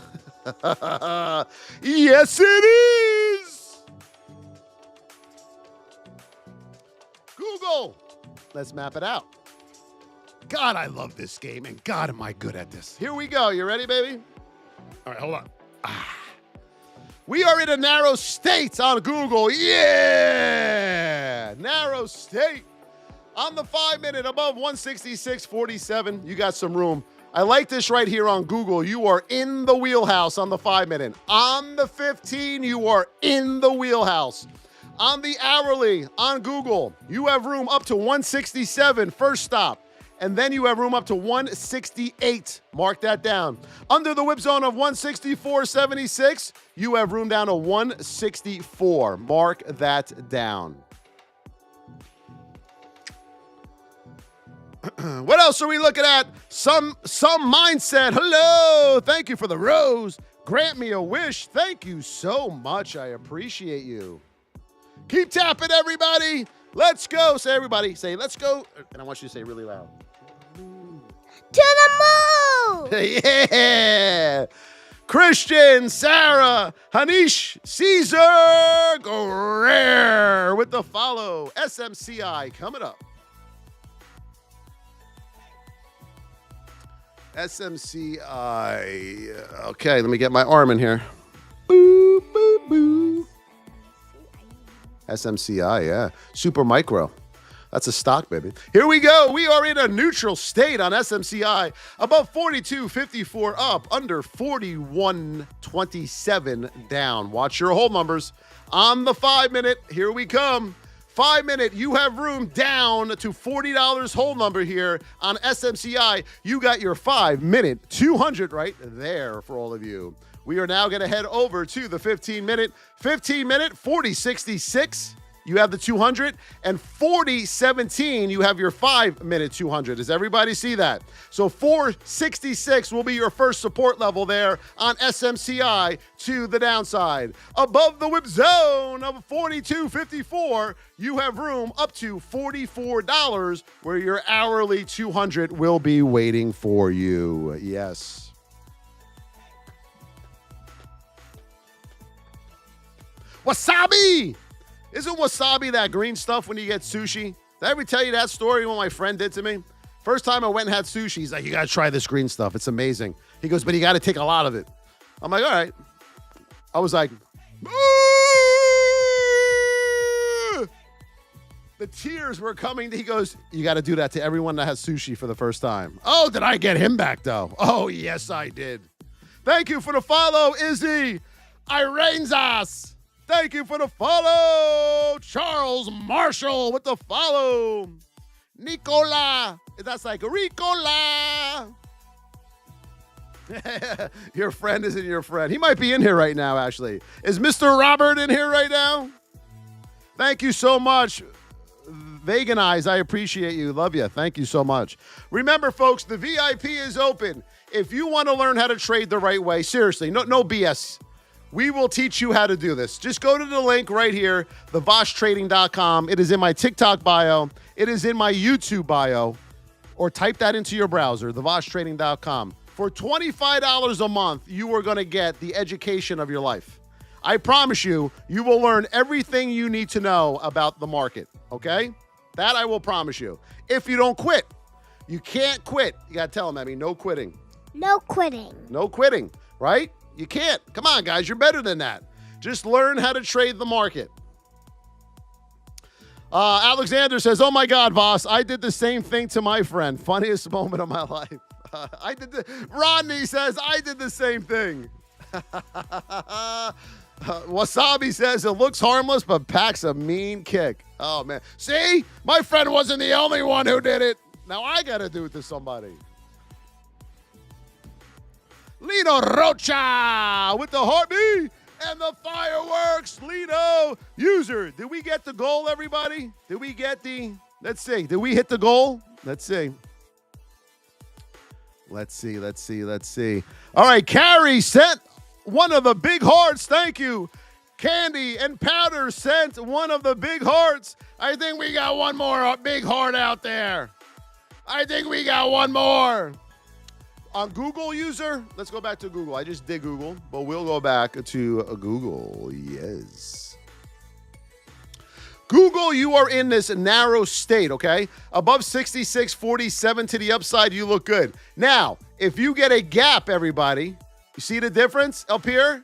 Yes, it is. Google. Let's map it out. God, I love this game, and God, am I good at this. Here we go. You ready, baby? All right, hold on. We are in a narrow state on Google. Yeah! Narrow state. On the 5-minute, above 166.47. You got some room. I like this right here on Google. You are in the wheelhouse on the 5-minute. On the 15, you are in the wheelhouse. On the hourly, on Google, you have room up to 167, first stop. And then you have room up to 168. Mark that down. Under the whip zone of 164.76, you have room down to 164. Mark that down. What else are we looking at? Some mindset. Hello. Thank you for the rose. Grant me a wish. Thank you so much. I appreciate you. Keep tapping, everybody. Let's go. Say, everybody. Say, let's go. And I want you to say really loud. To the moon! Yeah! Christian, Sarah, Hanish, Caesar, Guerrero with the follow. SMCI coming up. SMCI. Okay, let me get my arm in here. Boo, boo, boo. SMCI, yeah. Super micro. That's a stock, baby. Here we go. We are in a neutral state on SMCI. Above 42.54 up, under 41.27 down. Watch your hold numbers. On the 5-minute, here we come. 5-minute, you have room down to $40 hold number here on SMCI. You got your 5-minute 200 right there for all of you. We are now going to head over to the 15-minute. 15-minute, 40.66. You have the 200, and 40.17, you have your 5-minute 200. Does everybody see that? So 466 will be your first support level there on SMCI to the downside. Above the whip zone of 42.54, you have room up to $44 where your hourly 200 will be waiting for you. Yes. Wasabi! Isn't wasabi that green stuff when you get sushi? Did I ever tell you that story what my friend did to me? First time I went and had sushi, he's like, you got to try this green stuff. It's amazing. He goes, but you got to take a lot of it. I'm like, all right. I was like, the tears were coming. He goes, you got to do that to everyone that has sushi for the first time. Oh, did I get him back, though? Oh, yes, I did. Thank you for the follow, Izzy Irenzas. Thank you for the follow. Charles Marshall with the follow. Nicola. That's like Ricola. Your friend isn't your friend. He might be in here right now, actually. Is Mr. Robert in here right now? Thank you so much. Veganize, I appreciate you. Love you. Thank you so much. Remember, folks, the VIP is open. If you want to learn how to trade the right way, seriously, no BS. We will teach you how to do this. Just go to the link right here, thevosstrading.com. It is in my TikTok bio. It is in my YouTube bio. Or type that into your browser, thevosstrading.com. For $25 a month, you are going to get the education of your life. I promise you, you will learn everything you need to know about the market, okay? That I will promise you. If you don't quit. You can't quit. You got to tell them, Emmy, no quitting. No quitting. No quitting, right? You can't. Come on, guys. You're better than that. Just learn how to trade the market. Alexander says, oh, my God, Voss, I did the same thing to my friend. Funniest moment of my life. Rodney says, I did the same thing. Wasabi says, it looks harmless, but packs a mean kick. Oh, man. See? My friend wasn't the only one who did it. Now I got to do it to somebody. Lino Rocha with the heartbeat and the fireworks. Lino, user, did we get the goal, everybody? Did we get the, let's see, did we hit the goal? Let's see. Let's see. All right, Carrie sent one of the big hearts. Thank you. Candy and Powder sent one of the big hearts. I think we got one more big heart out there. I think we got one more. On Google, user, let's go back to Google. I just did Google, but we'll go back to Google. Yes. Google, you are in this narrow state, okay? Above 66.47 to the upside, you look good. Now, if you get a gap, everybody, you see the difference up here?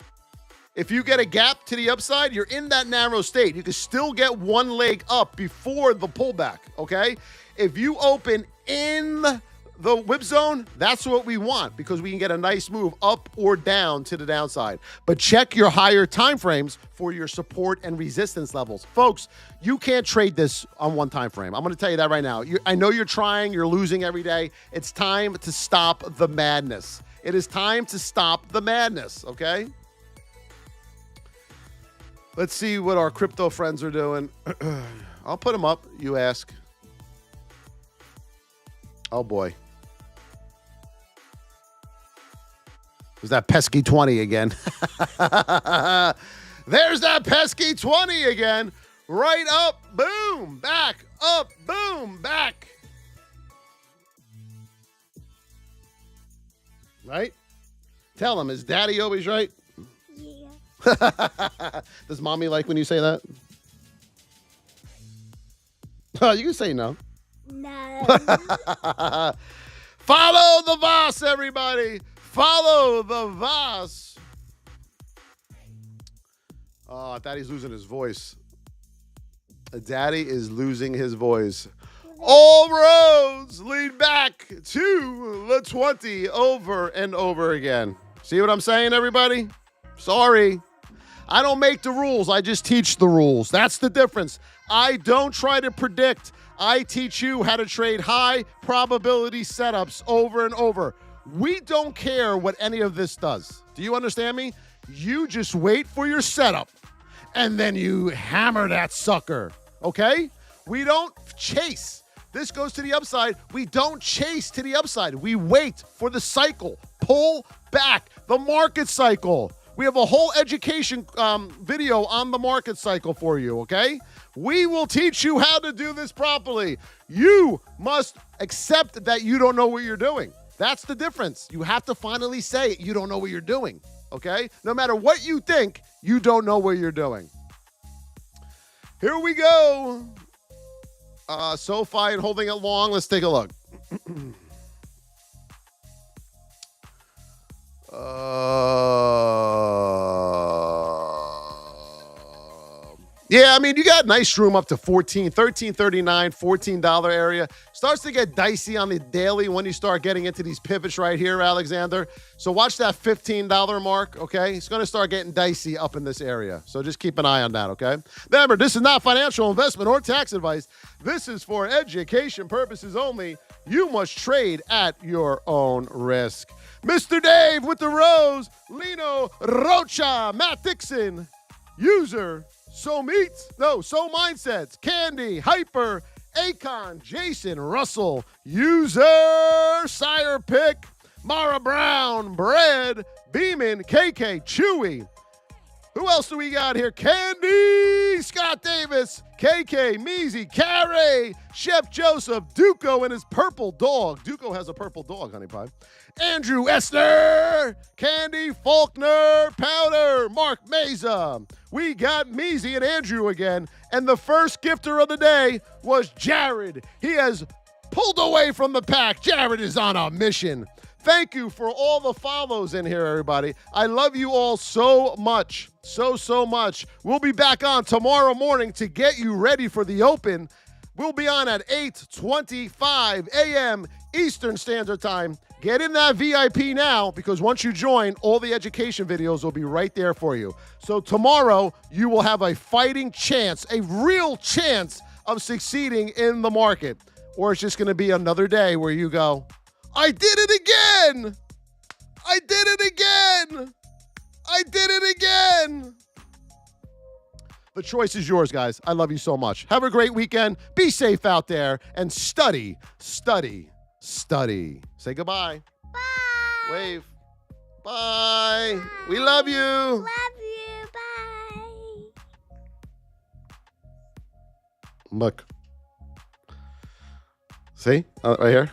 If you get a gap to the upside, you're in that narrow state. You can still get one leg up before the pullback, okay? If you open in the whip zone, that's what we want because we can get a nice move up or down to the downside. But check your higher time frames for your support and resistance levels. Folks, you can't trade this on one time frame. I'm going to tell you that right now. I know you're trying, you're losing every day. It's time to stop the madness. It is time to stop the madness, okay? Let's see what our crypto friends are doing. I'll put them up, you ask. Oh, boy. There's that pesky 20 again. There's that pesky 20 again. Right up, boom, back, up, boom, back. Right? Tell him, is daddy always right? Yeah. Does mommy like when you say that? Oh, you can say no. No. Follow the Voss, everybody. Follow the Voss. Oh, daddy's losing his voice. Daddy is losing his voice. All roads lead back to the 20 over and over again. See what I'm saying, everybody? Sorry. I don't make the rules. I just teach the rules. That's the difference. I don't try to predict. I teach you how to trade high probability setups over and over. We don't care what any of this does. Do you understand me? You just wait for your setup, and then you hammer that sucker, okay? We don't chase. This goes to the upside. We don't chase to the upside. We wait for the cycle. Pull back the market cycle. We have a whole education video on the market cycle for you, okay? We will teach you how to do this properly. You must accept that you don't know what you're doing. That's the difference. You have to finally say you don't know what you're doing, okay? No matter what you think, you don't know what you're doing. Here we go. Sofi and holding it long. Let's take a look. Yeah, I mean, you got nice room up to $13.39, $14 area. Starts to get dicey on the daily when you start getting into these pivots right here, Alexander. So watch that $15 mark, okay? It's going to start getting dicey up in this area. So just keep an eye on that, okay? Remember, this is not financial investment or tax advice. This is for education purposes only. You must trade at your own risk. Mr. Dave with the rose, Lino Rocha, Matt Dixon, user, So Mindsets, Candy, Hyper, Akon, Jason, Russell, user, Sire Pick, Mara Brown, Bread, Beeman, KK, Chewy. Who else do we got here? Candy, Scott Davis, KK, Measy, Carey, Chef Joseph, Duco and his purple dog. Duco has a purple dog, honey pie. Andrew Esther, Candy, Faulkner, Powder, Mark Meza. We got Measy and Andrew again. And the first gifter of the day was Jared. He has pulled away from the pack. Jared is on a mission. Thank you for all the follows in here, everybody. I love you all so much. So much. We'll be back on tomorrow morning to get you ready for the open. We'll be on at 8:25 a.m. Eastern Standard Time. Get in that VIP now, because once you join, all the education videos will be right there for you. So tomorrow, you will have a fighting chance, a real chance of succeeding in the market. Or it's just going to be another day where you go, I did it again! I did it again! I did it again! The choice is yours, guys. I love you so much. Have a great weekend. Be safe out there and study, study, study. Say goodbye. Bye. Wave. Bye. Bye. We love you. Love you. Bye. Look. See? Right here.